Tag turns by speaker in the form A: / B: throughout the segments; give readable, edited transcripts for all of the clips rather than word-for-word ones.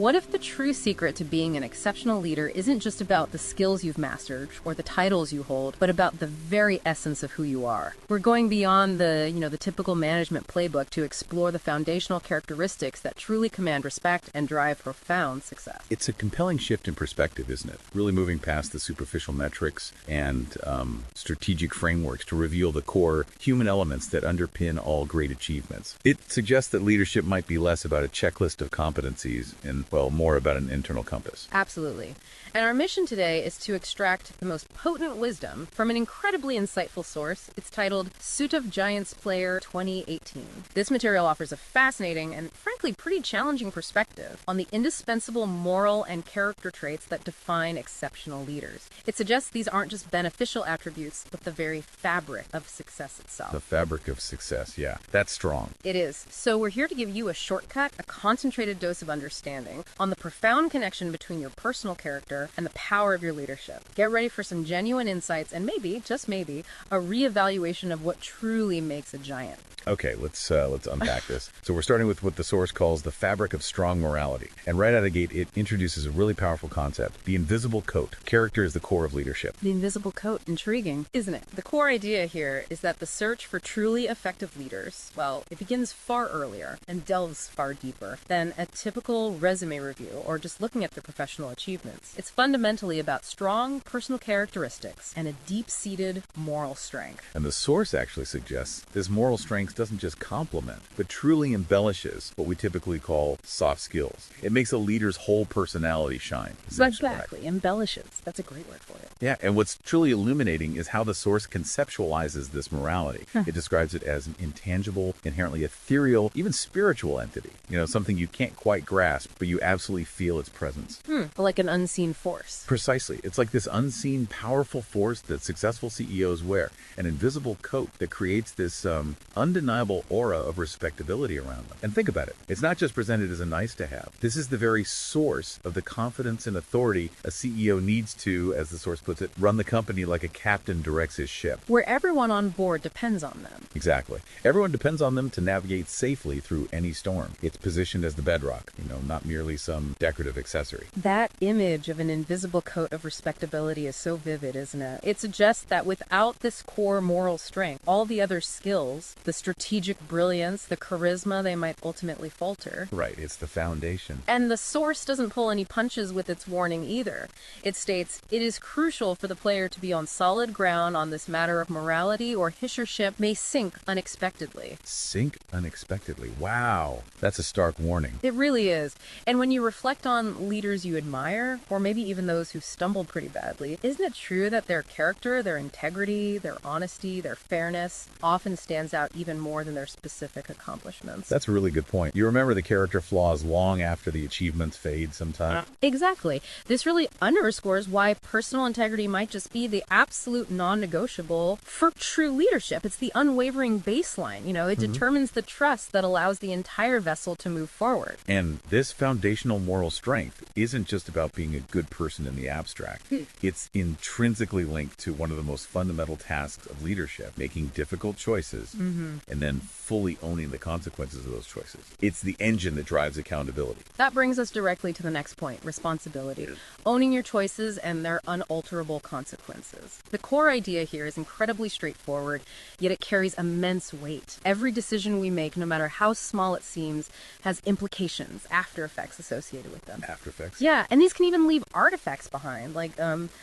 A: What if the true secret to being an exceptional leader isn't just about the skills you've mastered or the titles you hold, but about the very essence of who you are? We're going beyond the typical management playbook to explore the foundational characteristics that truly command respect and drive profound success.
B: It's a compelling shift in perspective, isn't it? Really moving past the superficial metrics and strategic frameworks to reveal the core human elements that underpin all great achievements. It suggests that leadership might be less about a checklist of competencies and, well, more about an internal compass.
A: Absolutely. And our mission today is to extract the most potent wisdom from an incredibly insightful source. It's titled Suit of Giants Player 2018. This material offers a fascinating and, frankly, pretty challenging perspective on the indispensable moral and character traits that define exceptional leaders. It suggests these aren't just beneficial attributes, but the very fabric of success itself.
B: The fabric of success, yeah. That's strong.
A: It is. So we're here to give you a shortcut, a concentrated dose of understanding on the profound connection between your personal character and the power of your leadership. Get ready for some genuine insights and maybe, just maybe, a reevaluation of what truly makes a giant.
B: Okay, let's unpack this. So we're starting with what the source calls the fabric of strong morality. And right out of the gate, it introduces a really powerful concept, the invisible coat. Character is the core of leadership.
A: The invisible coat. Intriguing, isn't it? The core idea here is that the search for truly effective leaders, well, it begins far earlier and delves far deeper than a typical resume review or just looking at their professional achievements. It's fundamentally about strong personal characteristics and a deep-seated moral strength.
B: And the source actually suggests this moral strength doesn't just complement, but truly embellishes what we typically call soft skills. It makes a leader's whole personality shine.
A: Exactly. Embellishes. That's a great word for it.
B: Yeah, and what's truly illuminating is how the source conceptualizes this morality. It describes it as an intangible, inherently ethereal, even spiritual entity. Something you can't quite grasp, but you absolutely feel its presence.
A: Like an unseen force.
B: Precisely. It's like this unseen, powerful force that successful CEOs wear. An invisible coat that creates this undeniable aura of respectability around them. And think about it. It's not just presented as a nice to have. This is the very source of the confidence and authority a CEO needs to, as the source puts it, run the company like a captain directs his ship.
A: Where everyone on board depends on them.
B: Exactly. Everyone depends on them to navigate safely through any storm. It's positioned as the bedrock, not merely some decorative accessory.
A: That image of an invisible coat of respectability is so vivid, isn't it? It suggests that without this core moral strength, all the other skills, the strategic brilliance, the charisma, they might ultimately falter.
B: Right, it's the foundation.
A: And the source doesn't pull any punches with its warning either. It states, it is crucial for the player to be on solid ground on this matter of morality or his or ship may sink unexpectedly.
B: Sink unexpectedly. Wow. That's a stark warning.
A: It really is. And when you reflect on leaders you admire, or maybe even those who stumbled pretty badly, isn't it true that their character, their integrity, their honesty, their fairness often stands out even more than their specific accomplishments?
B: That's a really good point. You remember the character flaws long after the achievements fade sometimes.
A: Exactly. This really underscores why personal integrity might just be the absolute non-negotiable for true leadership. It's the unwavering baseline. It determines the trust that allows the entire vessel to move forward.
B: And this foundational moral strength isn't just about being a good person in the abstract. It's intrinsically linked to one of the most fundamental tasks of leadership, making difficult choices and then fully owning the consequences of those choices. It's the engine that drives accountability.
A: That brings us directly to the next point, responsibility. Owning your choices and their unalterable consequences. The core idea here is incredibly straightforward, yet it carries immense weight. Every decision we make, no matter how small it seems, has implications, after effects associated with them.
B: After effects?
A: Yeah, and these can even leave artifacts behind, like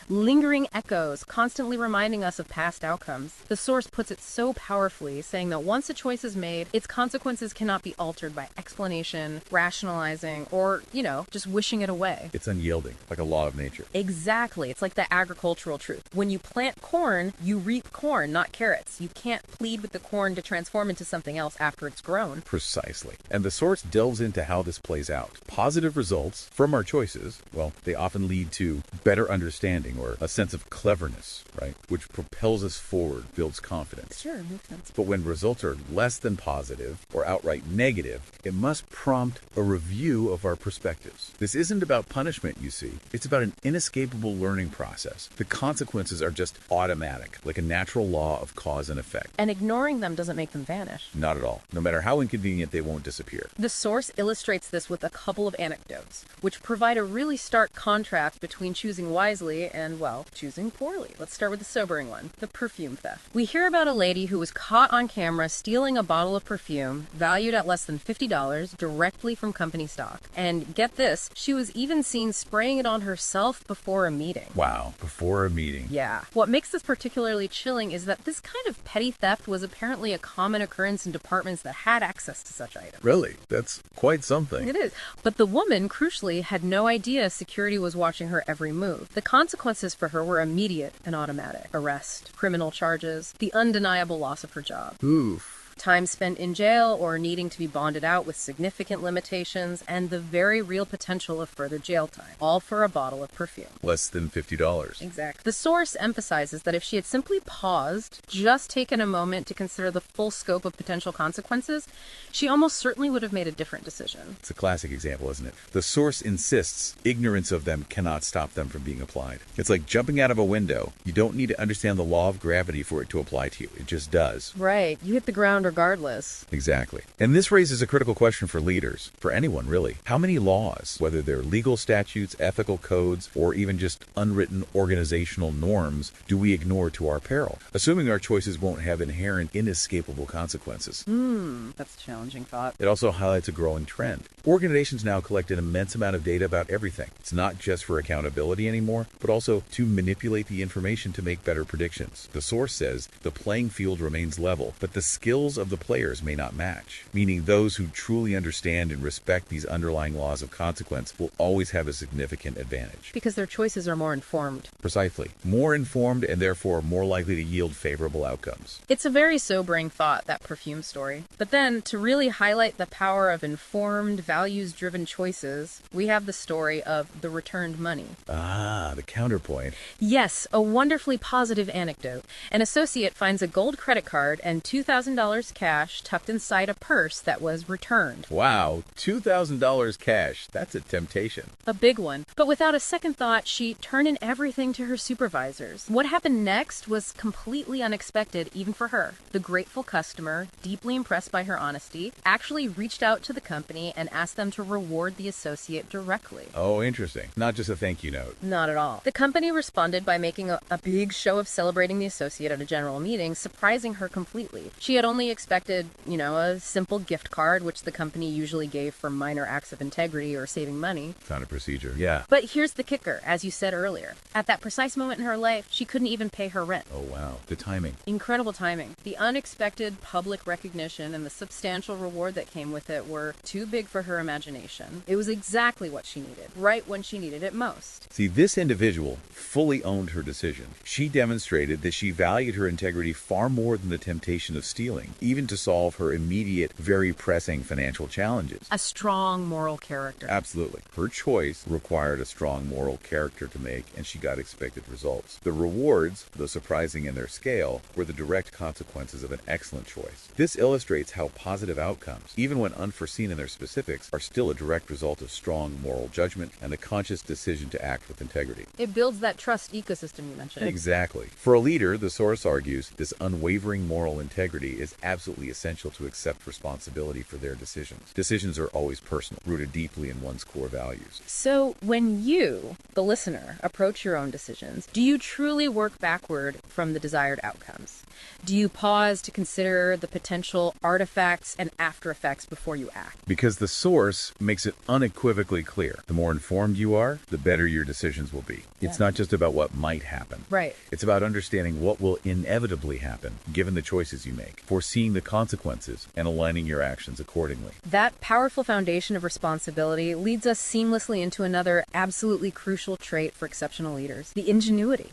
A: lingering echoes, constantly reminding us of past outcomes. The source puts it so powerfully, saying that once a choice is made, its consequences cannot be altered by explanation, rationalizing, or, just wishing it away.
B: It's unyielding, like a law of nature.
A: Exactly. It's like the agricultural truth. When you plant corn, you reap corn, not carrots. You can't plead with the corn to transform into something else after it's grown.
B: Precisely. And the source delves into how this plays out. Positive results from our choices, well, they often lead to better understanding or a sense of cleverness, right? Which propels us forward, builds confidence.
A: Sure, makes sense.
B: But when results are are less than positive or outright negative, it must prompt a review of our perspectives. This isn't about punishment, you see. It's about an inescapable learning process. The consequences are just automatic, like a natural law of cause and effect.
A: And ignoring them doesn't make them vanish.
B: Not at all. No matter how inconvenient, they won't disappear.
A: The source illustrates this with a couple of anecdotes, which provide a really stark contrast between choosing wisely and, well, choosing poorly. Let's start with the sobering one, the perfume theft. We hear about a lady who was caught on camera stealing a bottle of perfume valued at less than $50 directly from company stock. And get this, she was even seen spraying it on herself before a meeting.
B: Wow, before a meeting.
A: Yeah. What makes this particularly chilling is that this kind of petty theft was apparently a common occurrence in departments that had access to such items.
B: Really? That's quite something.
A: It is. But the woman, crucially, had no idea security was watching her every move. The consequences for her were immediate and automatic. Arrest, criminal charges, the undeniable loss of her job.
B: Oof.
A: Time spent in jail or needing to be bonded out with significant limitations, and the very real potential of further jail time, all for a bottle of perfume.
B: Less than $50.
A: Exactly. The source emphasizes that if she had simply paused, just taken a moment to consider the full scope of potential consequences, she almost certainly would have made a different decision.
B: It's a classic example, isn't it? The source insists ignorance of them cannot stop them from being applied. It's like jumping out of a window. You don't need to understand the law of gravity for it to apply to you. It just does.
A: Right. You hit the ground regardless.
B: Exactly. And this raises a critical question for leaders, for anyone really. How many laws, whether they're legal statutes, ethical codes, or even just unwritten organizational norms, do we ignore to our peril, assuming our choices won't have inherent, inescapable consequences?
A: That's a challenging thought.
B: It also highlights a growing trend. Organizations now collect an immense amount of data about everything. It's not just for accountability anymore, but also to manipulate the information to make better predictions. The source says the playing field remains level, but the skills of the players may not match, meaning those who truly understand and respect these underlying laws of consequence will always have a significant advantage.
A: Because their choices are more informed.
B: Precisely. More informed and therefore more likely to yield favorable outcomes.
A: It's a very sobering thought, that perfume story. But then, to really highlight the power of informed, values-driven choices, we have the story of the returned money.
B: Ah, the counterpoint.
A: Yes, a wonderfully positive anecdote. An associate finds a gold credit card and $2,000 cash tucked inside a purse that was returned.
B: Wow, $2,000 cash. That's a temptation.
A: A big one. But without a second thought, she turned in everything to her supervisors. What happened next was completely unexpected, even for her. The grateful customer, deeply impressed by her honesty, actually reached out to the company and asked them to reward the associate directly.
B: Oh, interesting. Not just a thank you note.
A: Not at all. The company responded by making a big show of celebrating the associate at a general meeting, surprising her completely. She had only expected, a simple gift card, which the company usually gave for minor acts of integrity or saving money.
B: Kind of procedure, yeah.
A: But here's the kicker, as you said earlier. At that precise moment in her life, she couldn't even pay her rent.
B: Oh, wow. The timing.
A: Incredible timing. The unexpected public recognition and the substantial reward that came with it were too big for her imagination. It was exactly what she needed, right when she needed it most.
B: See, this individual fully owned her decision. She demonstrated that she valued her integrity far more than the temptation of stealing, even to solve her immediate, very pressing financial challenges.
A: A strong moral character.
B: Absolutely. Her choice required a strong moral character to make, and she got expected results. The rewards, though surprising in their scale, were the direct consequences of an excellent choice. This illustrates how positive outcomes, even when unforeseen in their specifics, are still a direct result of strong moral judgment and the conscious decision to act with integrity.
A: It builds that trust ecosystem you mentioned.
B: Exactly. For a leader, the source argues, this unwavering moral integrity is absolutely essential to accept responsibility for their decisions. Decisions are always personal, rooted deeply in one's core values.
A: So when you, the listener, approach your own decisions, do you truly work backward from the desired outcomes? Do you pause to consider the potential artifacts and after effects before you act?
B: Because the source makes it unequivocally clear. The more informed you are, the better your decisions will be. It's not just about what might happen.
A: Right.
B: It's about understanding what will inevitably happen given the choices you make, foreseeing the consequences, and aligning your actions accordingly.
A: That powerful foundation of responsibility leads us seamlessly into another absolutely crucial trait for exceptional leaders, the ingenuity.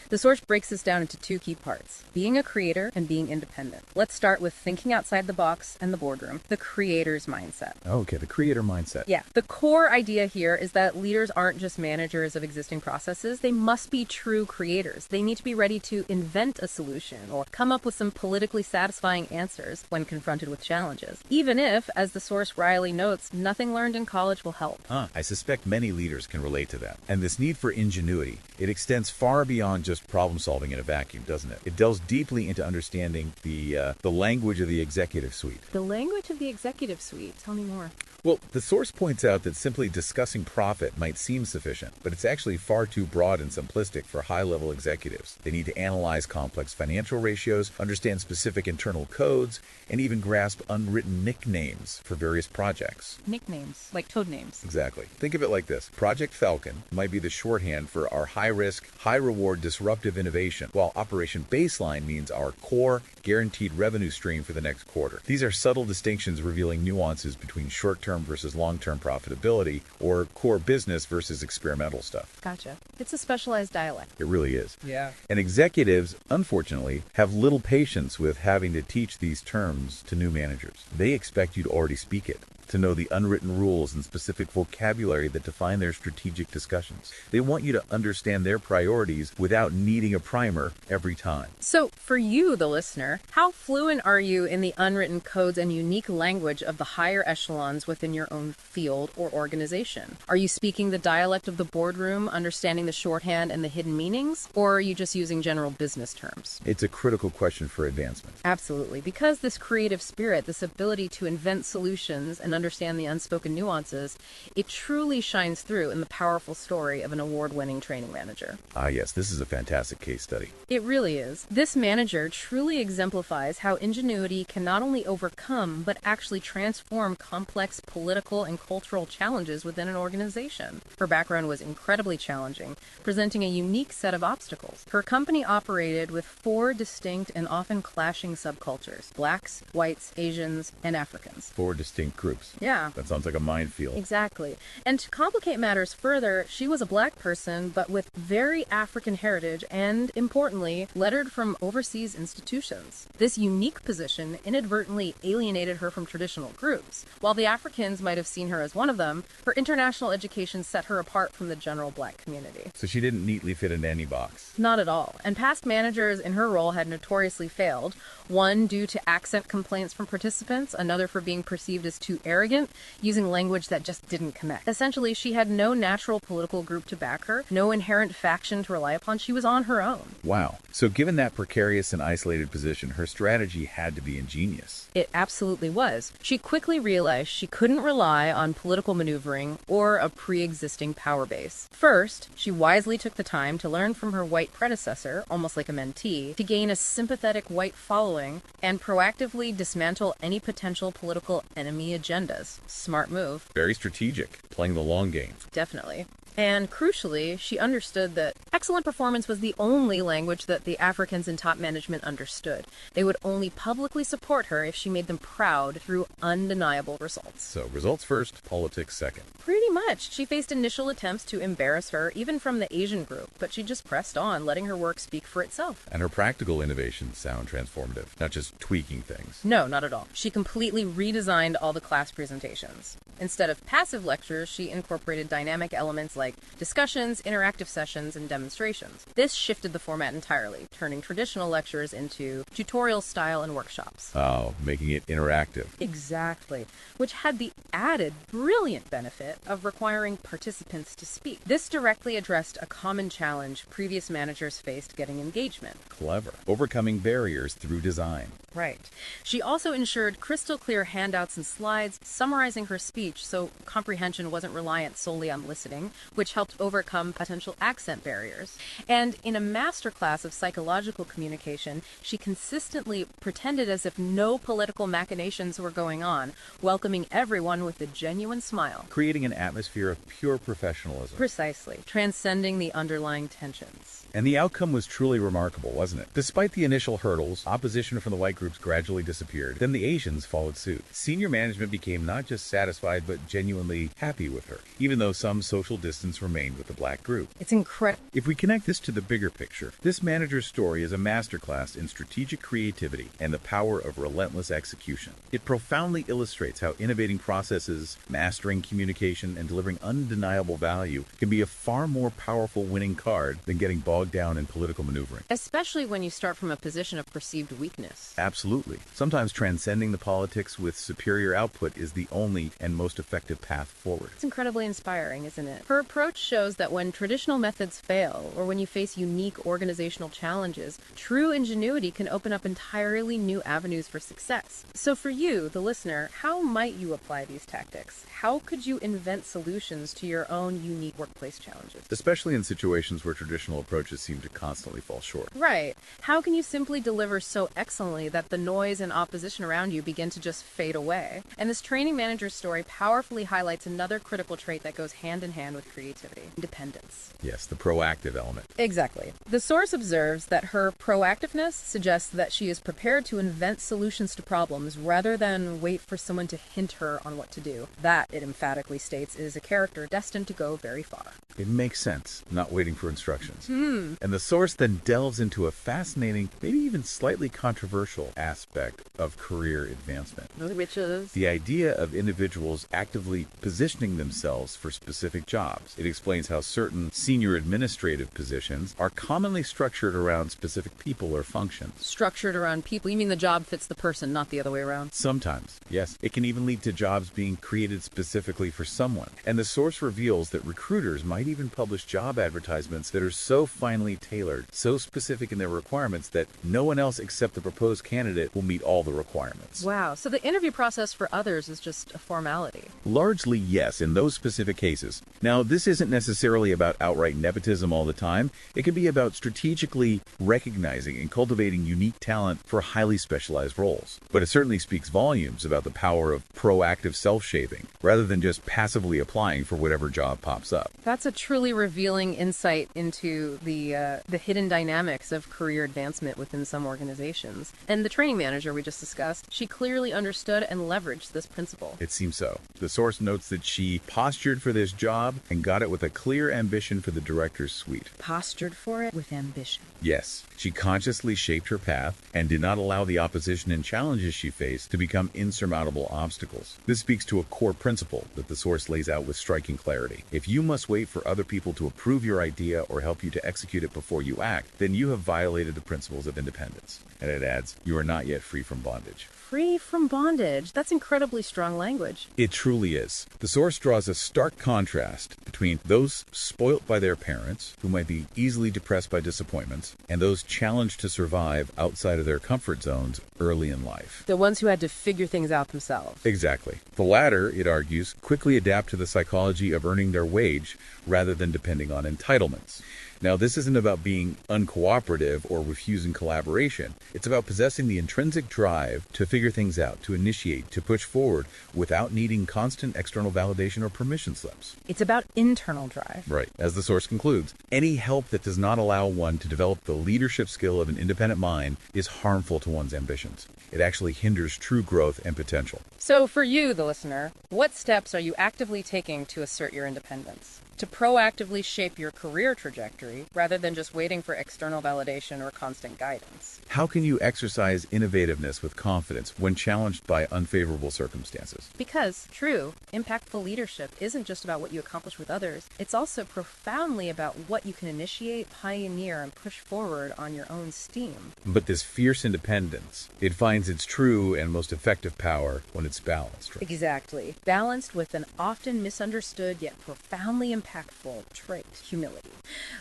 A: The source breaks this down into two key parts: being a creator and being independent. Let's start with thinking outside the box and the boardroom, the creator's mindset.
B: Okay, the creator mindset.
A: Yeah, the core idea here is that leaders aren't just managers of existing processes, they must be true creators. They need to be ready to invent a solution or come up with some politically satisfying answers when confronted with challenges. Even if, as the source Riley notes, nothing learned in college will help.
B: I suspect many leaders can relate to that. And this need for ingenuity, it extends far beyond just problem solving in a vacuum, doesn't it? It delves deeply into understanding the language of the executive suite.
A: The language of the executive suite. Tell me more.
B: Well, the source points out that simply discussing profit might seem sufficient, but it's actually far too broad and simplistic for high-level executives. They need to analyze complex financial ratios, understand specific internal codes, and even grasp unwritten nicknames for various projects.
A: Nicknames, like code names.
B: Exactly. Think of it like this. Project Falcon might be the shorthand for our high-risk, high-reward disruptive innovation, while Operation Baseline means our core, guaranteed revenue stream for the next quarter. These are subtle distinctions revealing nuances between short-term versus long-term profitability, or core business versus experimental stuff.
A: Gotcha. It's a specialized dialect.
B: It really is.
A: Yeah.
B: And executives, unfortunately, have little patience with having to teach these terms to new managers. They expect you to already speak it, to know the unwritten rules and specific vocabulary that define their strategic discussions. They want you to understand their priorities without needing a primer every time.
A: So, for you, the listener, how fluent are you in the unwritten codes and unique language of the higher echelons within your own field or organization? Are you speaking the dialect of the boardroom, understanding the shorthand and the hidden meanings, or are you just using general business terms?
B: It's a critical question for advancement.
A: Absolutely, because this creative spirit, this ability to invent solutions and understand the unspoken nuances, it truly shines through in the powerful story of an award-winning training manager.
B: Ah, yes, this is a fantastic case study.
A: It really is. This manager truly exemplifies how ingenuity can not only overcome, but actually transform complex political and cultural challenges within an organization. Her background was incredibly challenging, presenting a unique set of obstacles. Her company operated with 4 distinct and often clashing subcultures: blacks, whites, Asians, and Africans.
B: 4 distinct groups.
A: Yeah.
B: That sounds like a minefield.
A: Exactly. And to complicate matters further, she was a black person, but with very African heritage and, importantly, lettered from overseas institutions. This unique position inadvertently alienated her from traditional groups. While the Africans might have seen her as one of them, her international education set her apart from the general black community.
B: So she didn't neatly fit into any box.
A: Not at all. And past managers in her role had notoriously failed, one due to accent complaints from participants, another for being perceived as too arrogant, using language that just didn't connect. Essentially, she had no natural political group to back her, no inherent faction to rely upon. She was on her own.
B: Wow. So given that precarious and isolated position, her strategy had to be ingenious.
A: It absolutely was. She quickly realized she couldn't rely on political maneuvering or a pre-existing power base. First, she wisely took the time to learn from her white predecessor, almost like a mentee, to gain a sympathetic white following and proactively dismantle any potential political enemy agendas. Smart move.
B: Very strategic, playing the long game.
A: Definitely. And crucially, she understood that excellent performance was the only language that the Africans in top management understood. They would only publicly support her if she made them proud through undeniable results.
B: So, results first, politics second.
A: Pretty much. She faced initial attempts to embarrass her, even from the Asian group, but she just pressed on, letting her work speak for itself.
B: And her practical innovations sound transformative, not just tweaking things.
A: No, not at all. She completely redesigned all the class presentations. Instead of passive lectures, she incorporated dynamic elements like discussions, interactive sessions, and demonstrations. This shifted the format entirely, turning traditional lectures into tutorial style and workshops.
B: Oh, making it interactive.
A: Exactly, which had the added brilliant benefit of requiring participants to speak. This directly addressed a common challenge previous managers faced getting engagement.
B: Clever. Overcoming barriers through design.
A: Right. She also ensured crystal clear handouts and slides summarizing her speech so comprehension wasn't reliant solely on listening, which helped overcome potential accent barriers. And in a masterclass of psychological communication, she consistently pretended as if no political machinations were going on, welcoming everyone with a genuine smile.
B: Creating an atmosphere of pure professionalism.
A: Precisely, transcending the underlying tensions.
B: And the outcome was truly remarkable, wasn't it? Despite the initial hurdles, opposition from the white groups gradually disappeared. Then the Asians followed suit. Senior management became not just satisfied, but genuinely happy with her, even though some social distance distance remained with the black group.
A: It's incredible.
B: If we connect this to the bigger picture, this manager's story is a masterclass in strategic creativity and the power of relentless execution. It profoundly illustrates how innovating processes, mastering communication, and delivering undeniable value can be a far more powerful winning card than getting bogged down in political maneuvering.
A: Especially when you start from a position of perceived weakness.
B: Absolutely. Sometimes transcending the politics with superior output is the only and most effective path forward.
A: It's incredibly inspiring, isn't it? Her approach shows that when traditional methods fail, or when you face unique organizational challenges, true ingenuity can open up entirely new avenues for success. So for you, the listener, how might you apply these tactics? How could you invent solutions to your own unique workplace challenges?
B: Especially in situations where traditional approaches seem to constantly fall short.
A: Right. How can you simply deliver so excellently that the noise and opposition around you begin to just fade away? And this training manager's story powerfully highlights another critical trait that goes hand in hand with creativity: independence.
B: Yes, the proactive element.
A: Exactly. The source observes that her proactiveness suggests that she is prepared to invent solutions to problems rather than wait for someone to hint her on what to do. That, it emphatically states, is a character destined to go very far.
B: It makes sense, not waiting for instructions. And the source then delves into a fascinating, maybe even slightly controversial aspect of career advancement.
A: Which is?
B: The idea of individuals actively positioning themselves for specific jobs. It explains how certain senior administrative positions are commonly structured around specific people or functions.
A: Structured around people? You mean the job fits the person, not the other way around?
B: Sometimes, yes. It can even lead to jobs being created specifically for someone. And the source reveals that recruiters might even publish job advertisements that are so finely tailored, so specific in their requirements that no one else except the proposed candidate will meet all the requirements.
A: Wow, so the interview process for others is just a formality.
B: Largely, yes, in those specific cases. Now, this isn't necessarily about outright nepotism all the time. It can be about strategically recognizing and cultivating unique talent for highly specialized roles. But it certainly speaks volumes about the power of proactive self-shaping, rather than just passively applying for whatever job pops up.
A: That's a truly revealing insight into the hidden dynamics of career advancement within some organizations. And the training manager we just discussed, she clearly understood and leveraged this principle.
B: It seems so. The source notes that she postured for this job and got it with a clear ambition for the director's suite.
A: Postured for it with ambition.
B: Yes, she consciously shaped her path and did not allow the opposition and challenges she faced to become insurmountable obstacles. This speaks to a core principle that the source lays out with striking clarity. If you must wait for other people to approve your idea or help you to execute it before you act, then you have violated the principles of independence. And it adds, you are not yet free from bondage.
A: Free from bondage. That's incredibly strong language.
B: It truly is. The source draws a stark contrast between those spoilt by their parents, who might be easily depressed by disappointments, and those challenged to survive outside of their comfort zones early in life.
A: The ones who had to figure things out themselves.
B: Exactly. The latter, it argues, quickly adapt to the psychology of earning their wage rather than depending on entitlements. Now, this isn't about being uncooperative or refusing collaboration. It's about possessing the intrinsic drive to figure things out, to initiate, to push forward without needing constant external validation or permission slips.
A: It's about internal drive.
B: Right. As the source concludes, any help that does not allow one to develop the leadership skill of an independent mind is harmful to one's ambitions. It actually hinders true growth and potential.
A: So for you, the listener, what steps are you actively taking to assert your independence? To proactively shape your career trajectory rather than just waiting for external validation or constant guidance?
B: How can you exercise innovativeness with confidence when challenged by unfavorable circumstances?
A: Because, true, impactful leadership isn't just about what you accomplish with others. It's also profoundly about what you can initiate, pioneer, and push forward on your own steam.
B: But this fierce independence, it finds its true and most effective power when it's balanced. Right?
A: Exactly. Balanced with an often misunderstood yet profoundly impactful trait: humility.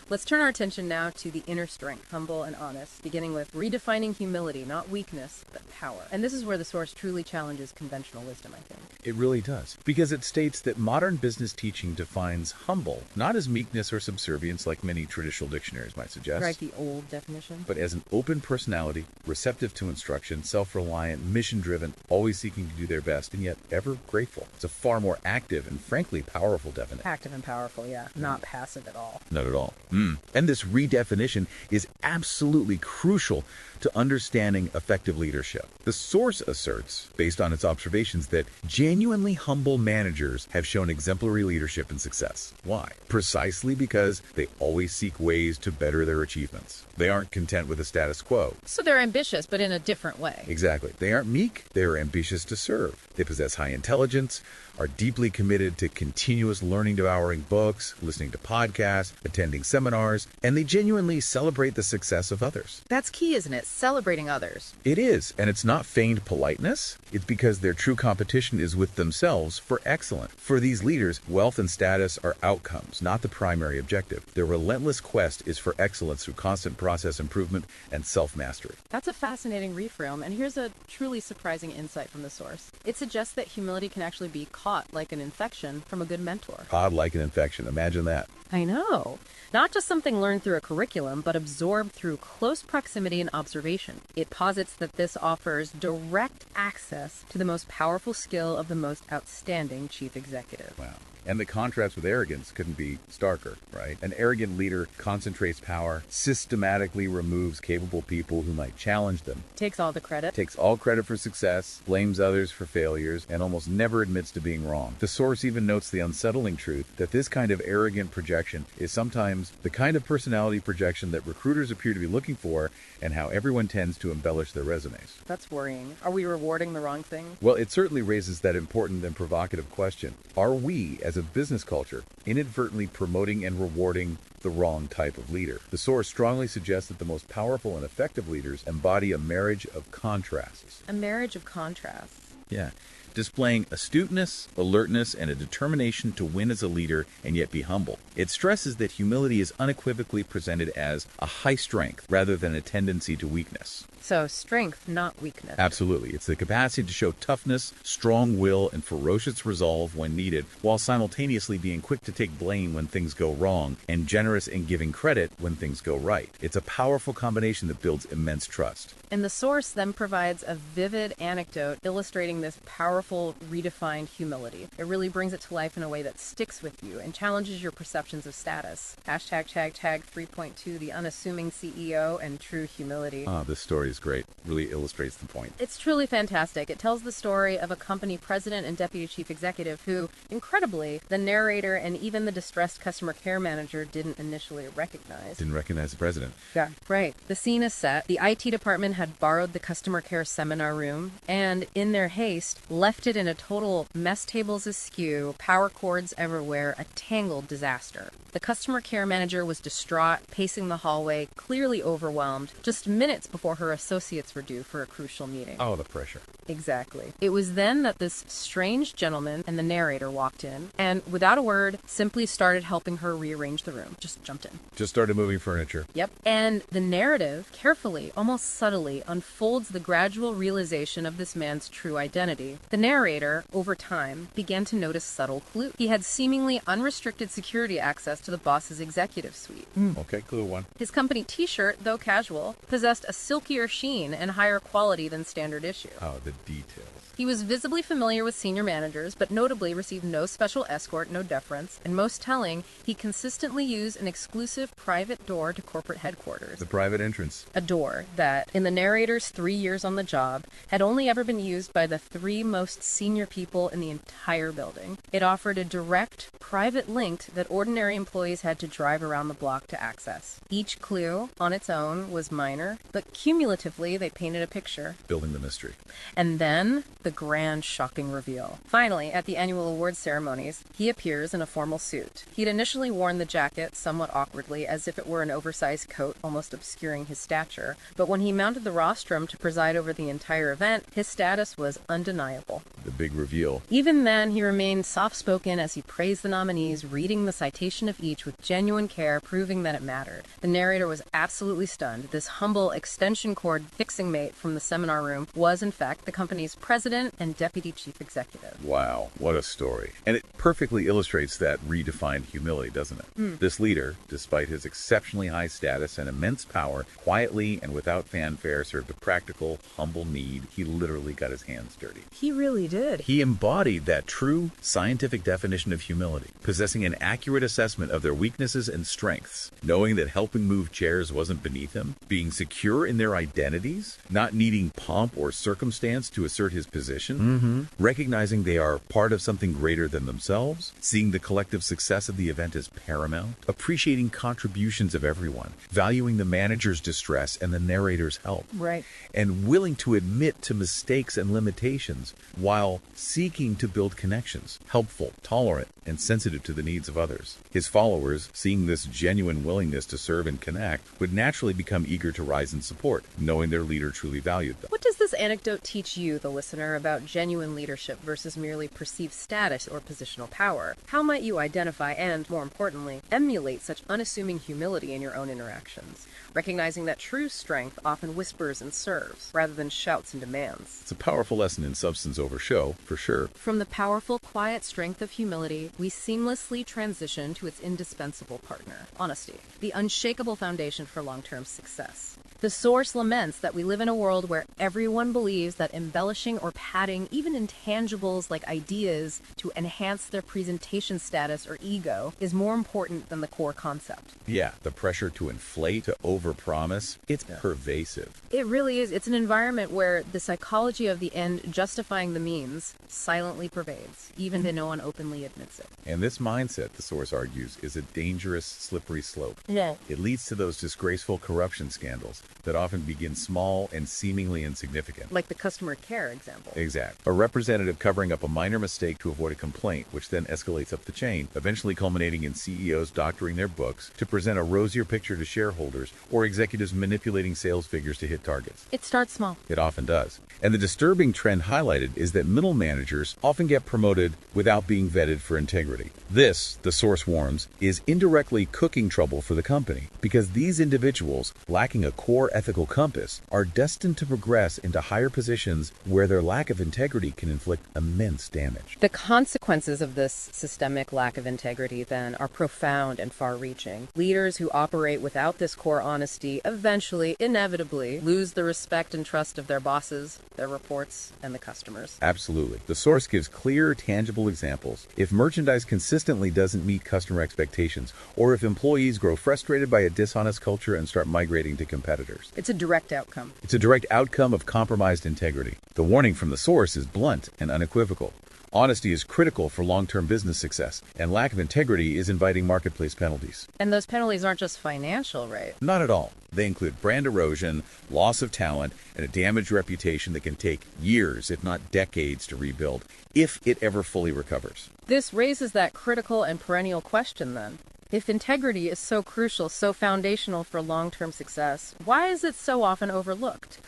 A: Let's turn our attention now to the inner strength, humble and honest, beginning with redefining humility, not weakness, but power. And this is where the source truly challenges conventional wisdom, I think.
B: It really does. Because it states that modern business teaching defines humble, not as meekness or subservience like many traditional dictionaries might suggest.
A: Right, the old definition.
B: But as an open personality, receptive to instruction, self-reliant, mission-driven, always seeking to do their their best and yet ever grateful. It's a far more active and frankly powerful definition.
A: Active and powerful, yeah. Not passive at all.
B: Not at all. And this redefinition is absolutely crucial to understanding effective leadership. The source asserts, based on its observations, that genuinely humble managers have shown exemplary leadership and success. Why? Precisely because they always seek ways to better their achievements. They aren't content with the status quo.
A: So they're ambitious, but in a different way.
B: Exactly. They aren't meek. They are ambitious to serve. They possess high intelligence, are deeply committed to continuous learning, devouring books, listening to podcasts, attending seminars, and they genuinely celebrate the success of others.
A: That's key, isn't it? Celebrating others.
B: It is, and it's not feigned politeness. It's because their true competition is with themselves for excellence. For these leaders, wealth and status are outcomes, not the primary objective. Their relentless quest is for excellence through constant process improvement and self-mastery.
A: That's a fascinating reframe, and here's a truly surprising insight from the source. It suggests that humility can actually be caught like an infection from a good mentor.
B: Caught like an infection. Imagine that.
A: I know. Not just something learned through a curriculum, but absorbed through close proximity and observation. It posits that this offers direct access to the most powerful skill of the most outstanding chief executive.
B: Wow. And the contrast with arrogance couldn't be starker, right? An arrogant leader concentrates power, systematically removes capable people who might challenge them,
A: Takes all the credit.
B: takes all credit for success, blames others for failures, and almost never admits to being wrong. The source even notes the unsettling truth that this kind of arrogant projection is sometimes the kind of personality projection that recruiters appear to be looking for, and how everyone tends to embellish their resumes.
A: That's worrying. Are we rewarding the wrong thing?
B: Well, it certainly raises that important and provocative question. Are we, as a business culture, inadvertently promoting and rewarding the wrong type of leader? The source strongly suggests that the most powerful and effective leaders embody a marriage of contrasts.
A: A marriage of contrasts.
B: Yeah. Displaying astuteness, alertness, and a determination to win as a leader and yet be humble. It stresses that humility is unequivocally presented as a high strength rather than a tendency to weakness.
A: So strength, not weakness.
B: Absolutely. It's the capacity to show toughness, strong will, and ferocious resolve when needed, while simultaneously being quick to take blame when things go wrong and generous in giving credit when things go right. It's a powerful combination that builds immense trust.
A: And the source then provides a vivid anecdote illustrating this powerful, redefined humility. It really brings it to life in a way that sticks with you and challenges your perceptions of status. Hashtag 3.2, the unassuming CEO and true humility.
B: This story is great. Really illustrates the point.
A: It's truly fantastic. It tells the story of a company president and deputy chief executive who, incredibly, the narrator and even the distressed customer care manager didn't initially recognize.
B: Didn't recognize the president.
A: Yeah, right. The scene is set. The IT department had borrowed the customer care seminar room and, in their haste, left it in a total mess tables askew, power cords everywhere, a tangled disaster. The customer care manager was distraught, pacing the hallway, clearly overwhelmed, just minutes before her associates were due for a crucial meeting.
B: Oh, the pressure.
A: Exactly. It was then that this strange gentleman and the narrator walked in, and without a word, simply started helping her rearrange the room. Just jumped in.
B: Just started moving furniture.
A: Yep. And the narrative, carefully, almost subtly, unfolds the gradual realization of this man's true identity. The narrator, over time, began to notice subtle clues. He had seemingly unrestricted security access to the boss's executive suite.
B: Okay, clue one.
A: His company t-shirt, though casual, possessed a silkier sheen and higher quality than standard issue.
B: Oh, the details.
A: He was visibly familiar with senior managers, but notably received no special escort, no deference, and most telling, he consistently used an exclusive private door to corporate headquarters.
B: The private entrance.
A: A door that, in the narrator's 3 years on the job, had only ever been used by the 3 most senior people in the entire building. It offered a direct, private link that ordinary employees had to drive around the block to access. Each clue, on its own, was minor, but cumulatively they painted a picture.
B: Building the mystery.
A: And then, the grand, shocking reveal. Finally, at the annual awards ceremonies, he appears in a formal suit. He'd initially worn the jacket somewhat awkwardly, as if it were an oversized coat, almost obscuring his stature. But when he mounted the rostrum to preside over the entire event, his status was undeniable.
B: The big reveal.
A: Even then, he remained soft-spoken as he praised the nominees, reading the citation of each with genuine care, proving that it mattered. The narrator was absolutely stunned. This humble extension cord fixing mate from the seminar room was, in fact, the company's president president and deputy chief executive.
B: Wow, what a story. And it perfectly illustrates that redefined humility, doesn't it? This leader, despite his exceptionally high status and immense power, quietly and without fanfare served a practical, humble need. He literally got his hands dirty.
A: He really did.
B: He embodied that true scientific definition of humility, possessing an accurate assessment of their weaknesses and strengths, knowing that helping move chairs wasn't beneath him, being secure in their identities, not needing pomp or circumstance to assert his position, recognizing they are part of something greater than themselves, seeing the collective success of the event as paramount, appreciating contributions of everyone, valuing the manager's distress and the narrator's help,
A: Right.
B: and willing to admit to mistakes and limitations while seeking to build connections, helpful, tolerant, and sensitive to the needs of others. His followers, seeing this genuine willingness to serve and connect, would naturally become eager to rise in support, knowing their leader truly valued them.
A: What does this anecdote teach you, the listener, about genuine leadership versus merely perceived status or positional power? How might you identify and, more importantly, emulate such unassuming humility in your own interactions, recognizing that true strength often whispers and serves, rather than shouts and demands?
B: It's a powerful lesson in substance over show, for sure.
A: From the powerful, quiet strength of humility, we seamlessly transition to its indispensable partner, honesty, the unshakable foundation for long-term success. The source laments that we live in a world where everyone believes that embellishing or padding even intangibles like ideas to enhance their presentation status or ego is more important than the core concept.
B: Yeah, the pressure to inflate, to overpromise, it's pervasive.
A: It really is. It's an environment where the psychology of the end justifying the means silently pervades, even though no one openly admits it.
B: And this mindset, the source argues, is a dangerous, slippery slope.
A: Yeah.
B: It leads to those disgraceful corruption scandals that often begin small and seemingly insignificant.
A: Like the customer care example.
B: Exact. A representative covering up a minor mistake to avoid a complaint, which then escalates up the chain, eventually culminating in CEOs doctoring their books to present a rosier picture to shareholders, or executives manipulating sales figures to hit targets.
A: It starts small.
B: It often does. And the disturbing trend highlighted is that middle managers often get promoted without being vetted for integrity. This, the source warns, is indirectly cooking trouble for the company, because these individuals, lacking a core ethical compass, are destined to progress into higher positions where their lack of integrity can inflict immense damage.
A: The consequences of this systemic lack of integrity, then, are profound and far-reaching. Leaders who operate without this core honesty eventually, inevitably, lose the respect and trust of their bosses, their reports, and the customers.
B: Absolutely. The source gives clear, tangible examples. If merchandise consistently doesn't meet customer expectations, or if employees grow frustrated by a dishonest culture and start migrating to competitors.
A: It's a direct outcome.
B: It's a direct outcome of compromised integrity. The warning from the source is blunt and unequivocal. Honesty is critical for long-term business success, and lack of integrity is inviting marketplace penalties.
A: And those penalties aren't just financial, right?
B: Not at all. They include brand erosion, loss of talent, and a damaged reputation that can take years, if not decades, to rebuild, if it ever fully recovers.
A: This raises that critical and perennial question, then. If integrity is so crucial, so foundational for long-term success, why is it so often overlooked?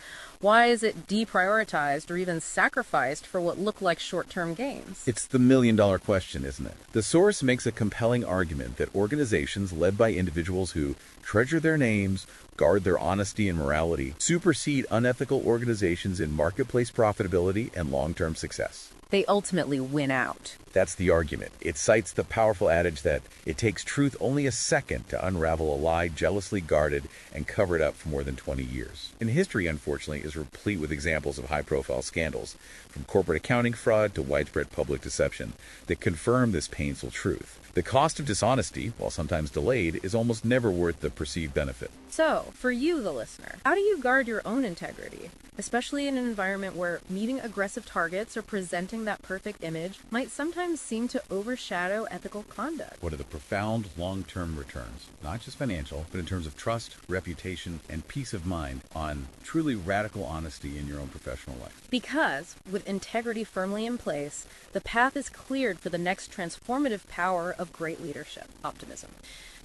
A: Why is it deprioritized or even sacrificed for what look like short-term gains?
B: It's the million-dollar question, isn't it? The source makes a compelling argument that organizations led by individuals who treasure their names, guard their honesty and morality, supersede unethical organizations in marketplace profitability and long-term success.
A: They ultimately win out.
B: That's the argument. It cites the powerful adage that it takes truth only a second to unravel a lie jealously guarded and covered up for more than 20 years. And history, unfortunately, is replete with examples of high-profile scandals, from corporate accounting fraud to widespread public deception, that confirm this painful truth. The cost of dishonesty, while sometimes delayed, is almost never worth the perceived benefit.
A: So, for you, the listener, how do you guard your own integrity? Especially in an environment where meeting aggressive targets or presenting that perfect image might sometimes seem to overshadow ethical conduct.
B: What are the profound long-term returns, not just financial, but in terms of trust, reputation, and peace of mind on truly radical honesty in your own professional life?
A: Because, with integrity firmly in place, the path is cleared for the next transformative power of great leadership, optimism.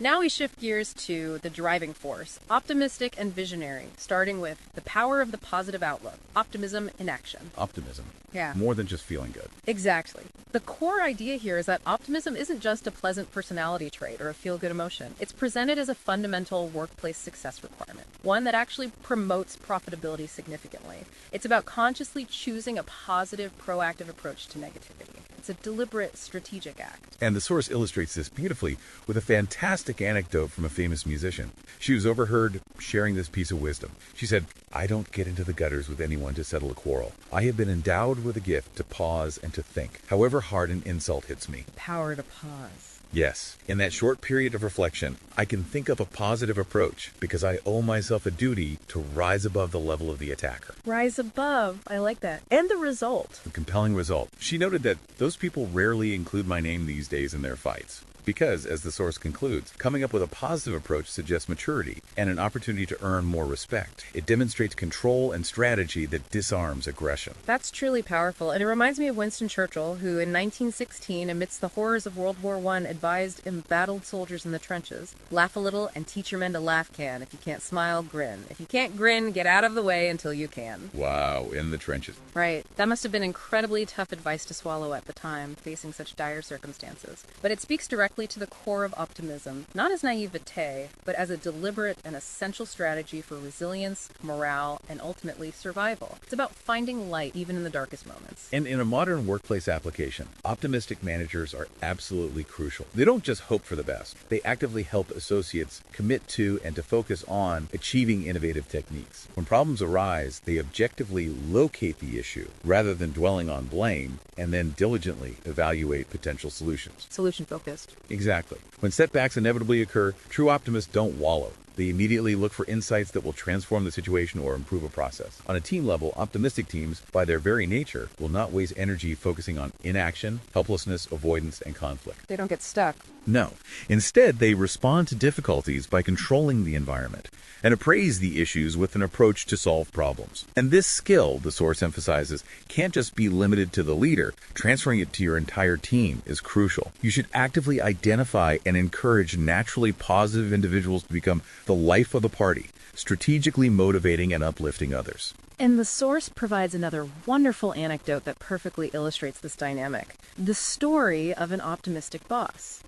A: Now we shift gears to the driving force, optimistic and visionary, starting with the power of the positive outlook, optimism in action.
B: Optimism.
A: Yeah.
B: More than just feeling good.
A: Exactly. The core idea here is that optimism isn't just a pleasant personality trait or a feel-good emotion. It's presented as a fundamental workplace success requirement, one that actually promotes profitability significantly. It's about consciously choosing a positive, proactive approach to negativity. It's a deliberate, strategic act.
B: And the source illustrates this beautifully with a fantastic anecdote from a famous musician. She was overheard sharing this piece of wisdom. She said, "I don't get into the gutters with anyone to settle a quarrel. I have been endowed with a gift to pause and to think, however hard an insult hits me."
A: Power to pause.
B: Yes, in that short period of reflection, I can think up a positive approach because I owe myself a duty to rise above the level of the attacker.
A: Rise above. I like that. And the result.
B: The compelling result. She noted that those people rarely include my name these days in their fights. Because, as the source concludes, coming up with a positive approach suggests maturity and an opportunity to earn more respect. It demonstrates control and strategy that disarms aggression.
A: That's truly powerful, and it reminds me of Winston Churchill, who in 1916, amidst the horrors of World War I, advised embattled soldiers in the trenches, "Laugh a little and teach your men to laugh can. If you can't smile, grin. If you can't grin, get out of the way until you can."
B: Wow, in the trenches.
A: Right. That must have been incredibly tough advice to swallow at the time, facing such dire circumstances. But it speaks directly to the core of optimism, not as naivete, but as a deliberate and essential strategy for resilience, morale, and ultimately survival. It's about finding light even in the darkest moments.
B: And in a modern workplace application, optimistic managers are absolutely crucial. They don't just hope for the best. They actively help associates commit to and to focus on achieving innovative techniques. When problems arise, they objectively locate the issue rather than dwelling on blame and then diligently evaluate potential solutions.
A: Solution focused.
B: Exactly. When setbacks inevitably occur, true optimists don't wallow. They immediately look for insights that will transform the situation or improve a process. On a team level, optimistic teams, by their very nature, will not waste energy focusing on inaction, helplessness, avoidance, and conflict.
A: They don't get stuck.
B: No. Instead, they respond to difficulties by controlling the environment and appraise the issues with an approach to solve problems. And this skill, the source emphasizes, can't just be limited to the leader. Transferring it to your entire team is crucial. You should actively identify and encourage naturally positive individuals to become the life of the party, strategically motivating and uplifting others.
A: And the source provides another wonderful anecdote that perfectly illustrates this dynamic. The story of an optimistic boss.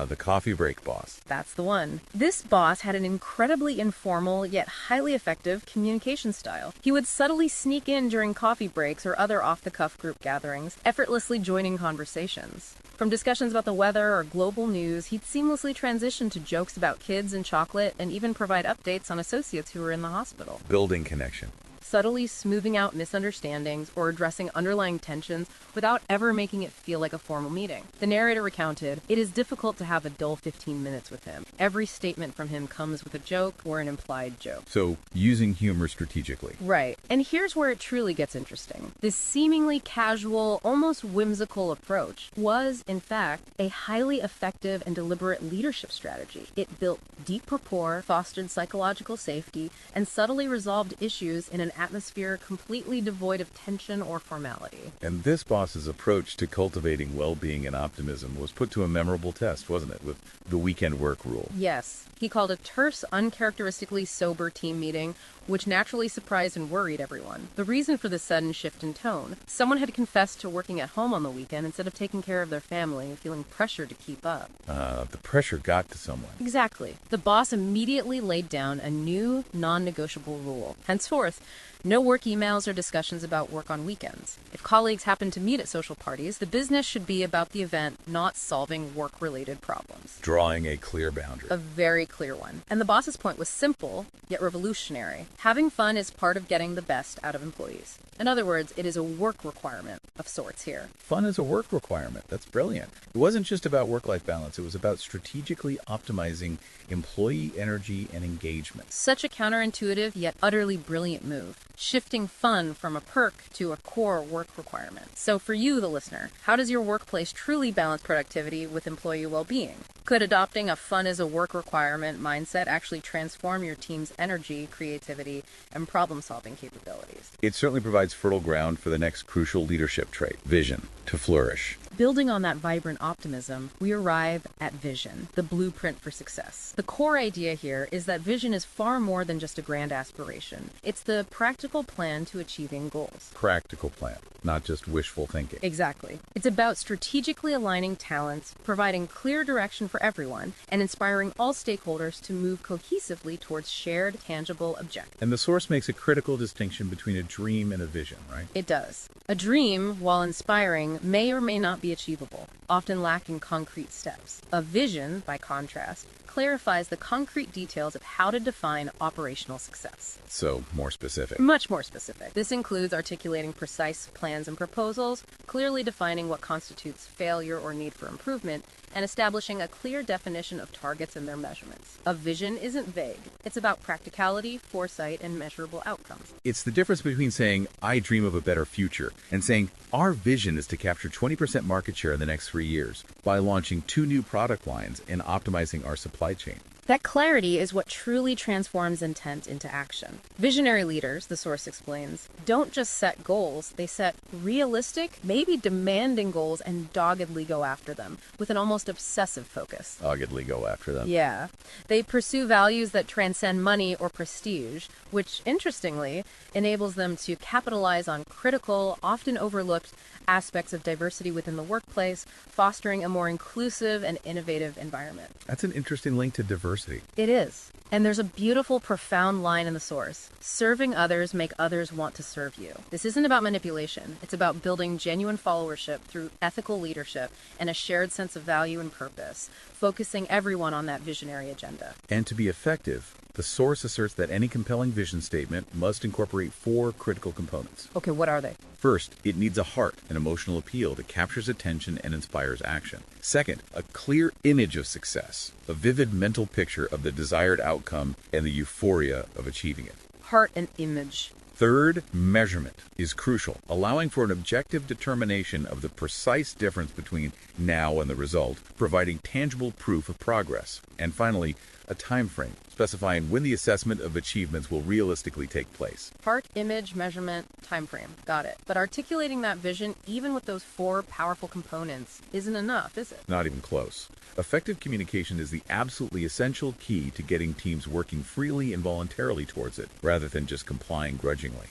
B: The coffee break boss.
A: That's the one. This boss had an incredibly informal yet highly effective communication style. He would subtly sneak in during coffee breaks or other off-the-cuff group gatherings, effortlessly joining conversations. From discussions about the weather or global news, he'd seamlessly transition to jokes about kids and chocolate and even provide updates on associates who were in the hospital.
B: Building connection.
A: Subtly smoothing out misunderstandings or addressing underlying tensions without ever making it feel like a formal meeting. The narrator recounted, "It is difficult to have a dull 15 minutes with him. Every statement from him comes with a joke or an implied joke."
B: So, using humor strategically.
A: Right. And here's where it truly gets interesting. This seemingly casual, almost whimsical approach was, in fact, a highly effective and deliberate leadership strategy. It built deep rapport, fostered psychological safety, and subtly resolved issues in an atmosphere completely devoid of tension or formality.
B: And this boss's approach to cultivating well-being and optimism was put to a memorable test, wasn't it, with the weekend work rule?
A: Yes. He called a terse, uncharacteristically sober team meeting, which naturally surprised and worried everyone. The reason for this sudden shift in tone: someone had confessed to working at home on the weekend instead of taking care of their family and feeling pressure to keep up.
B: The pressure got to someone.
A: Exactly. The boss immediately laid down a new, non-negotiable rule. Henceforth, no work emails or discussions about work on weekends. If colleagues happen to meet at social parties, the business should be about the event, not solving work-related problems.
B: Drawing a clear boundary.
A: A very clear one. And the boss's point was simple, yet revolutionary. Having fun is part of getting the best out of employees. In other words, it is a work requirement of sorts here.
B: Fun is a work requirement. That's brilliant. It wasn't just about work-life balance. It was about strategically optimizing employee energy and engagement.
A: Such a counterintuitive yet utterly brilliant move, shifting fun from a perk to a core work requirement. So for you, the listener, how does your workplace truly balance productivity with employee well-being? Could adopting a fun as a work requirement mindset actually transform your team's energy, creativity, and problem-solving capabilities?
B: It certainly provides fertile ground for the next crucial leadership trait, vision, to flourish.
A: Building on that vibrant optimism, we arrive at vision, the blueprint for success. The core idea here is that vision is far more than just a grand aspiration. It's the practical plan to achieving goals.
B: Practical plan, not just wishful thinking.
A: Exactly. It's about strategically aligning talents, providing clear direction for everyone, and inspiring all stakeholders to move cohesively towards shared, tangible objectives.
B: And the source makes a critical distinction between a dream and a vision, right?
A: It does. A dream, while inspiring, may or may not be achievable, often lacking concrete steps. A vision, by contrast, clarifies the concrete details of how to define operational success.
B: So, more specific.
A: Much more specific. This includes articulating precise plans and proposals, clearly defining what constitutes failure or need for improvement, and establishing a clear definition of targets and their measurements. A vision isn't vague. It's about practicality, foresight, and measurable outcomes.
B: It's the difference between saying, I dream of a better future, and saying, our vision is to capture 20% market share in the next 3 years by launching 2 new product lines and optimizing our supply chain.
A: That clarity is what truly transforms intent into action. Visionary leaders, the source explains, don't just set goals, they set realistic, maybe demanding goals and doggedly go after them with an almost obsessive focus.
B: Doggedly go after them.
A: Yeah. They pursue values that transcend money or prestige, which, interestingly, enables them to capitalize on critical, often overlooked aspects of diversity within the workplace, fostering a more inclusive and innovative environment.
B: That's an interesting link to diversity.
A: It is. And there's a beautiful, profound line in the source. Serving others make others want to serve you. This isn't about manipulation. It's about building genuine followership through ethical leadership and a shared sense of value and purpose, focusing everyone on that visionary agenda.
B: And to be effective, the source asserts that any compelling vision statement must incorporate 4 critical components.
A: Okay, what are they?
B: First, it needs a heart, an emotional appeal that captures attention and inspires action. Second, a clear image of success, a vivid mental picture of the desired outcome and the euphoria of achieving it.
A: Heart and image.
B: Third, measurement is crucial, allowing for an objective determination of the precise difference between now and the result, providing tangible proof of progress. And finally, a time frame, specifying when the assessment of achievements will realistically take place.
A: Heart, image, measurement, time frame. Got it. But articulating that vision, even with those 4 powerful components, isn't enough, is it?
B: Not even close. Effective communication is the absolutely essential key to getting teams working freely and voluntarily towards it, rather than just complying grudgingly.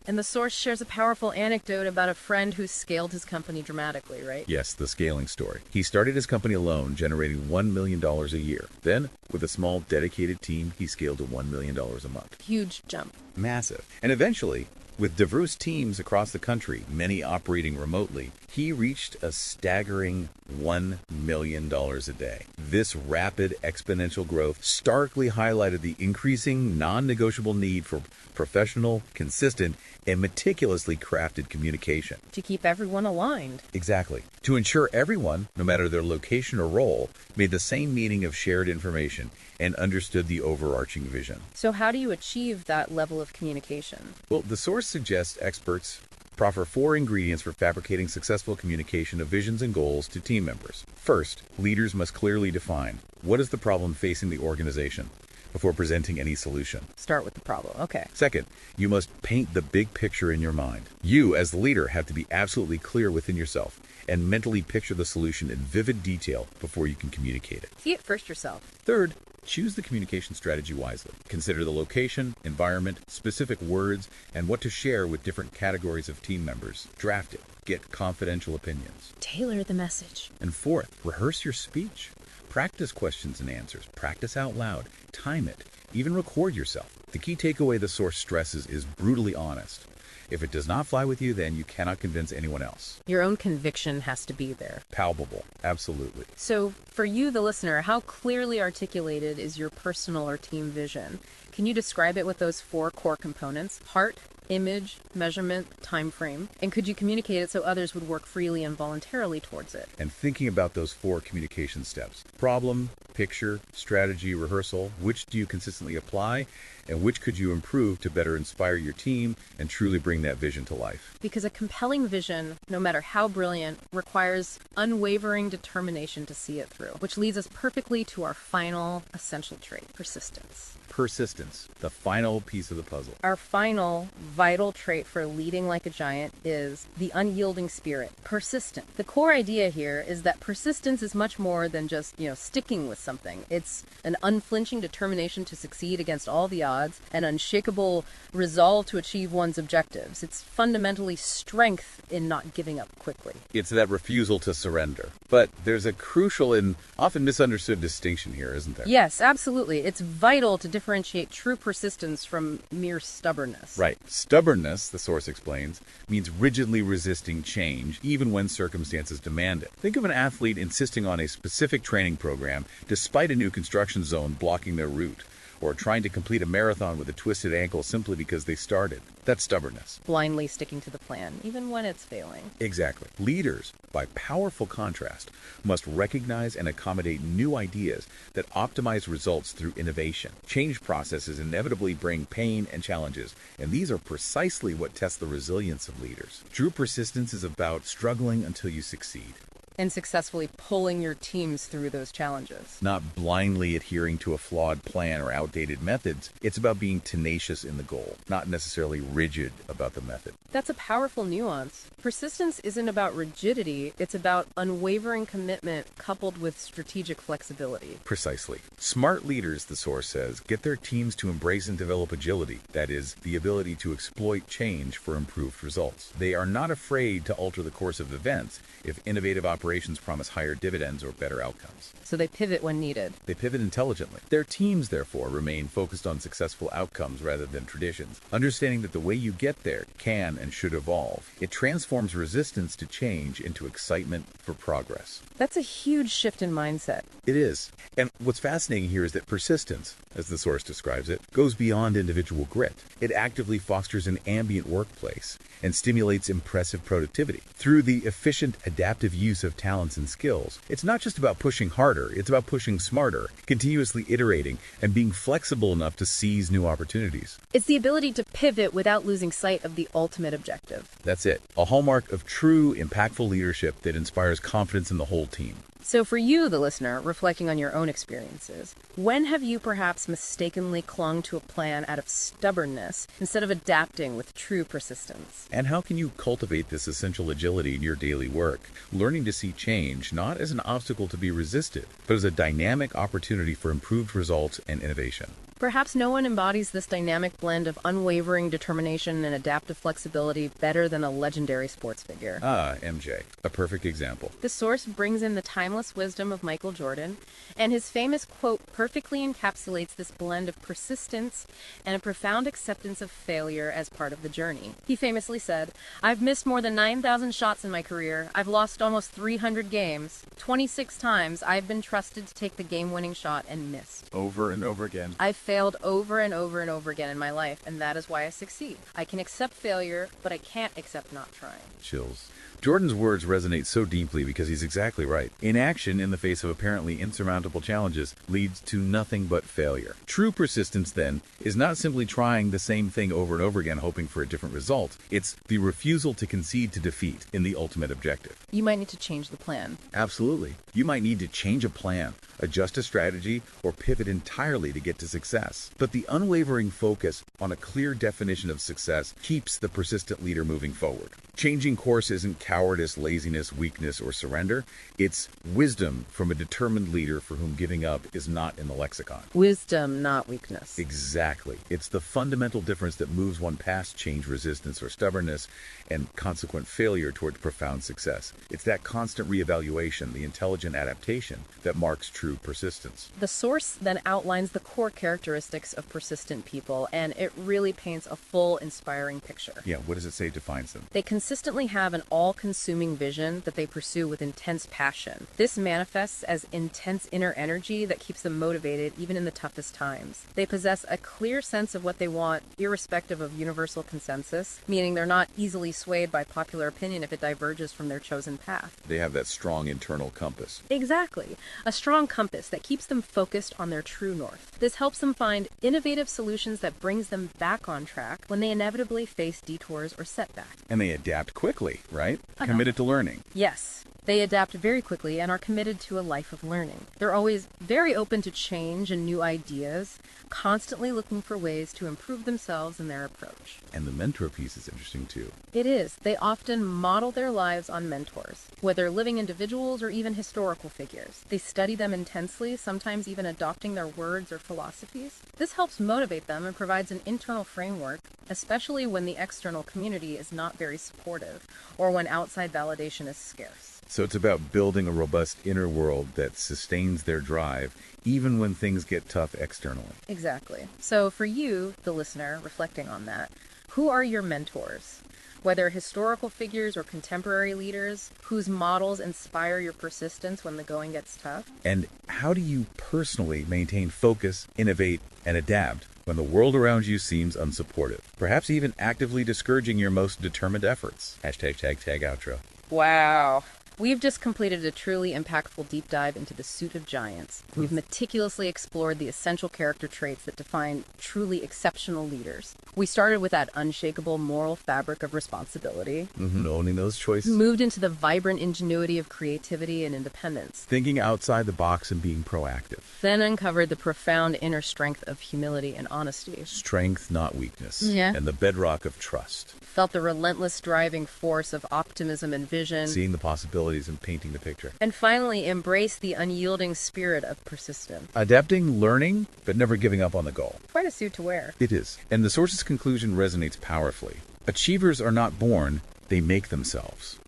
A: And the source shares a powerful anecdote about a friend who scaled his company dramatically, right?
B: Yes, the scaling story. He started his company alone, generating $1 million a year. Then, with a small, dedicated team, he scaled to $1 million a month.
A: Huge jump.
B: Massive. And eventually, with diverse teams across the country, many operating remotely, he reached a staggering $1 million a day. This rapid exponential growth starkly highlighted the increasing non-negotiable need for professional, consistent, and meticulously crafted communication.
A: To keep everyone aligned.
B: Exactly. To ensure everyone, no matter their location or role, made the same meaning of shared information and understood the overarching vision.
A: So how do you achieve that level of communication?
B: Well, the source suggests experts proffer 4 ingredients for fabricating successful communication of visions and goals to team members. First, leaders must clearly define what is the problem facing the organization before presenting any solution.
A: Start with the problem. Okay.
B: Second, you must paint the big picture in your mind. You, as the leader, have to be absolutely clear within yourself and mentally picture the solution in vivid detail before you can communicate it.
A: See it first yourself.
B: Third, choose the communication strategy wisely. Consider the location, environment, specific words, and what to share with different categories of team members. Draft it. Get confidential opinions.
A: Tailor the message.
B: And fourth, rehearse your speech. Practice questions and answers. Practice out loud. Time it. Even record yourself. The key takeaway the source stresses is brutally honest. If it does not fly with you, then you cannot convince anyone else.
A: Your own conviction has to be there.
B: Palpable. Absolutely.
A: So, for you, the listener, how clearly articulated is your personal or team vision? Can you describe it with those 4 core components? Heart, image, measurement, time frame. And could you communicate it so others would work freely and voluntarily towards it?
B: And thinking about those 4 communication steps: problem, picture, strategy, rehearsal. Which do you consistently apply? And which could you improve to better inspire your team and truly bring that vision to life?
A: Because a compelling vision, no matter how brilliant, requires unwavering determination to see it through, which leads us perfectly to our final essential trait, persistence.
B: Persistence, the final piece of the puzzle.
A: Our final, vital trait for leading like a giant is the unyielding spirit, persistent. The core idea here is that persistence is much more than just, sticking with something. It's an unflinching determination to succeed against all the odds, an unshakable resolve to achieve one's objectives. It's fundamentally strength in not giving up quickly.
B: It's that refusal to surrender. But there's a crucial and often misunderstood distinction here, isn't there?
A: Yes, absolutely. It's vital to differentiate true persistence from mere stubbornness.
B: Right. Stubbornness, the source explains, means rigidly resisting change, even when circumstances demand it. Think of an athlete insisting on a specific training program despite a new construction zone blocking their route, or trying to complete a marathon with a twisted ankle simply because they started. That's stubbornness.
A: Blindly sticking to the plan, even when it's failing.
B: Exactly. Leaders, by powerful contrast, must recognize and accommodate new ideas that optimize results through innovation. Change processes inevitably bring pain and challenges, and these are precisely what test the resilience of leaders. True persistence is about struggling until you succeed.
A: And successfully pulling your teams through those challenges.
B: Not blindly adhering to a flawed plan or outdated methods. It's about being tenacious in the goal, not necessarily rigid about the method.
A: That's a powerful nuance. Persistence isn't about rigidity, it's about unwavering commitment coupled with strategic flexibility.
B: Precisely. Smart leaders, the source says, get their teams to embrace and develop agility, that is, the ability to exploit change for improved results. They are not afraid to alter the course of events if innovative operations promise higher dividends or better outcomes.
A: So they pivot when needed.
B: They pivot intelligently. Their teams, therefore, remain focused on successful outcomes rather than traditions, understanding that the way you get there can and should evolve. It transforms resistance to change into excitement for progress.
A: That's a huge shift in mindset.
B: It is. And what's fascinating here is that persistence, as the source describes it, goes beyond individual grit. It actively fosters an ambient workplace and stimulates impressive productivity. Through the efficient, adaptive use of talents and skills, it's not just about pushing harder, it's about pushing smarter, continuously iterating, and being flexible enough to seize new opportunities.
A: It's the ability to pivot without losing sight of the ultimate objective.
B: That's it. A hallmark of true, impactful leadership that inspires confidence in the whole team.
A: So for you, the listener, reflecting on your own experiences, when have you perhaps mistakenly clung to a plan out of stubbornness instead of adapting with true persistence?
B: And how can you cultivate this essential agility in your daily work, learning to see change not as an obstacle to be resisted, but as a dynamic opportunity for improved results and innovation?
A: Perhaps no one embodies this dynamic blend of unwavering determination and adaptive flexibility better than a legendary sports figure.
B: Ah, MJ, a perfect example.
A: The source brings in the timeless wisdom of Michael Jordan, and his famous quote perfectly encapsulates this blend of persistence and a profound acceptance of failure as part of the journey. He famously said, "I've missed more than 9,000 shots in my career. I've lost almost 300 games. 26 times I've been trusted to take the game-winning shot and missed.
B: Over and over again.
A: I've failed over and over and over again in my life, and that is why I succeed. I can accept failure, but I can't accept not trying."
B: Chills. Jordan's words resonate so deeply because he's exactly right. Inaction in the face of apparently insurmountable challenges leads to nothing but failure. True persistence, then, is not simply trying the same thing over and over again hoping for a different result. It's the refusal to concede to defeat in the ultimate objective.
A: You might need to change the plan.
B: Absolutely. You might need to change a plan, adjust a strategy, or pivot entirely to get to success. But the unwavering focus on a clear definition of success keeps the persistent leader moving forward. Changing course isn't cowardice, laziness, weakness, or surrender. It's wisdom from a determined leader for whom giving up is not in the lexicon.
A: Wisdom, not weakness.
B: Exactly. It's the fundamental difference that moves one past change resistance or stubbornness and consequent failure towards profound success. It's that constant reevaluation, the intelligent adaptation, that marks true persistence.
A: The source then outlines the core characteristics of persistent people, and it really paints a full, inspiring picture.
B: Yeah, what does it say defines them?
A: They consistently have an all-consuming vision that they pursue with intense passion. This manifests as intense inner energy that keeps them motivated even in the toughest times. They possess a clear sense of what they want, irrespective of universal consensus, meaning they're not easily swayed by popular opinion if it diverges from their chosen path.
B: They have that strong internal compass.
A: Exactly. A strong compass that keeps them focused on their true north. This helps them find innovative solutions that brings them back on track when they inevitably face detours or setbacks.
B: And they adapt quickly, right? Committed to learning.
A: Yes. They adapt very quickly and are committed to a life of learning. They're always very open to change and new ideas, constantly looking for ways to improve themselves and their approach.
B: And the mentor piece is interesting too.
A: It is. They often model their lives on mentors, whether living individuals or even historical figures. They study them intensely, sometimes even adopting their words or philosophies. This helps motivate them and provides an internal framework, especially when the external community is not very supportive or when outside validation is scarce.
B: So it's about building a robust inner world that sustains their drive, even when things get tough externally.
A: Exactly. So for you, the listener, reflecting on that, who are your mentors? Whether historical figures or contemporary leaders, whose models inspire your persistence when the going gets tough?
B: And how do you personally maintain focus, innovate, and adapt when the world around you seems unsupportive? Perhaps even actively discouraging your most determined efforts. #outro.
A: Wow. We've just completed a truly impactful deep dive into the Suit of Giants. We've meticulously explored the essential character traits that define truly exceptional leaders. We started with that unshakable moral fabric of responsibility.
B: Owning those choices.
A: Moved into the vibrant ingenuity of creativity and independence.
B: Thinking outside the box and being proactive.
A: Then uncovered the profound inner strength of humility and honesty.
B: Strength, not weakness.
A: Yeah.
B: And the bedrock of trust.
A: Felt the relentless driving force of optimism and vision.
B: Seeing the possibilities and painting the picture.
A: And finally, embraced the unyielding spirit of persistence.
B: Adapting, learning, but never giving up on the goal.
A: Quite a suit to wear.
B: It is. And the source's conclusion resonates powerfully. Achievers are not born, they make themselves.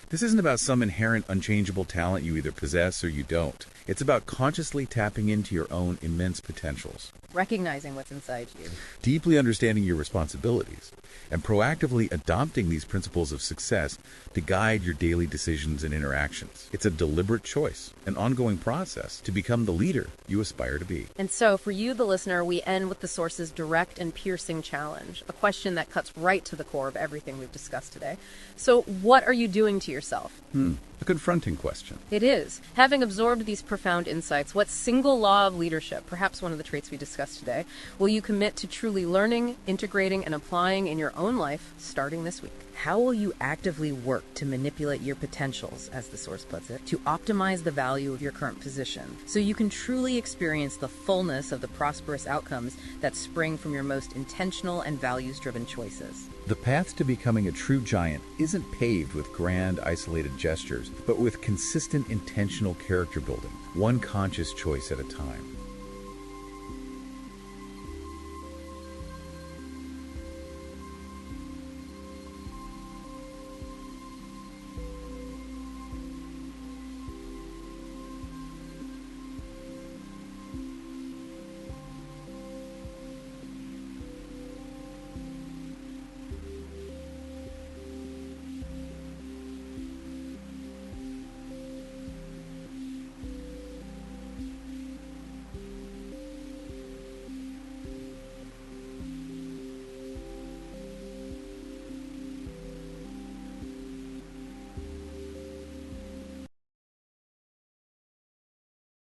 B: This isn't about some inherent unchangeable talent you either possess or you don't. It's about consciously tapping into your own immense potentials.
A: Recognizing what's inside you.
B: Deeply understanding your responsibilities. And proactively adopting these principles of success to guide your daily decisions and interactions. It's a deliberate choice, an ongoing process to become the leader you aspire to be.
A: And so, for you, the listener, we end with the source's direct and piercing challenge, a question that cuts right to the core of everything we've discussed today. So, what are you doing to yourself?
B: A confronting question.
A: It is. Having absorbed these profound insights, what single law of leadership, perhaps one of the traits we discussed today, will you commit to truly learning, integrating, and applying in your own life starting this week? How will you actively work to manipulate your potentials, as the source puts it, to optimize the value of your current position, so you can truly experience the fullness of the prosperous outcomes that spring from your most intentional and values-driven choices?
B: The path to becoming a true giant isn't paved with grand, isolated gestures, but with consistent, intentional character building, one conscious choice at a time.